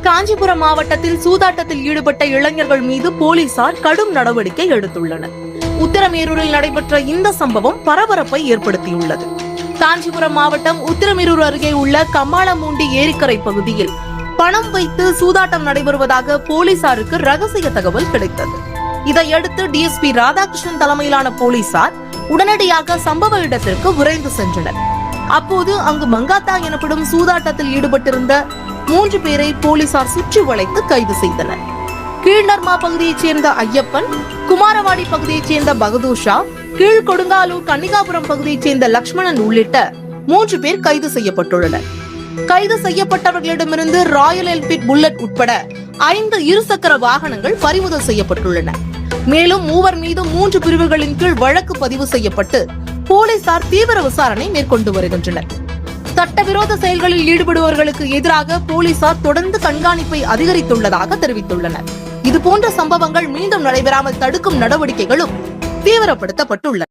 காஞ்சிபுரம் மாவட்டத்தில் சூதாட்டத்தில் ஈடுபட்ட இளைஞர்கள் மீது போலீசார் கடும் நடவடிக்கை எடுத்துள்ளனர். உத்திரமேரூரில் நடைபெற்ற இந்த சம்பவம் பரபரப்பை ஏற்படுத்தியுள்ளது. காஞ்சிபுரம் மாவட்டம் உத்திரமேரூர் அருகே உள்ள கம்மாளமூண்டி ஏரிக்கரை பகுதியில் பணம் வைத்து சூதாட்டம் நடைபெறுவதாக போலீசாருக்கு ரகசிய தகவல் கிடைத்தது. இதையடுத்து டிஎஸ்பி ராதாகிருஷ்ணன் தலைமையிலான போலீசார் உடனடியாக சம்பவ இடத்திற்கு விரைந்து சென்றனர். அப்போது அங்கு மங்காத்தா எனப்படும் சூதாட்டத்தில் ஈடுபட்டிருந்த 3 பேரை போலீசார் சுற்றி வளைத்து கைது செய்தனர். கீழ்நர்மா பகுதியைச் சேர்ந்த ஐயப்பன், குமாரவாடி பகுதியைச் சேர்ந்த பகதூஷா, கீழ்கொடுங்காலூர் கன்னிகாபுரம் பகுதியைச் சேர்ந்த லட்சுமணன் உள்ளிட்ட 3 பேர் கைது செய்யப்பட்டுள்ளனர். கைது செய்யப்பட்டவர்களிடமிருந்து ராயல் என்ஃபீல்ட் புல்லட் உட்பட 5 இருசக்கர வாகனங்கள் பறிமுதல் செய்யப்பட்டுள்ளன. மேலும் 3 மீது 3 பிரிவுகளின் கீழ் வழக்கு பதிவு செய்யப்பட்டு போலீசார் தீவிர விசாரணை மேற்கொண்டு வருகின்றனர். சட்டவிரோத செயல்களில் ஈடுபடுபவர்களுக்கு எதிராக போலீசார் தொடர்ந்து கண்காணிப்பை அதிகரித்துள்ளதாக தெரிவித்துள்ளனர். இதுபோன்ற சம்பவங்கள் மீண்டும் நடைபெறாமல் தடுக்கும் நடவடிக்கைகளும் தீவிரப்படுத்தப்பட்டுள்ளன.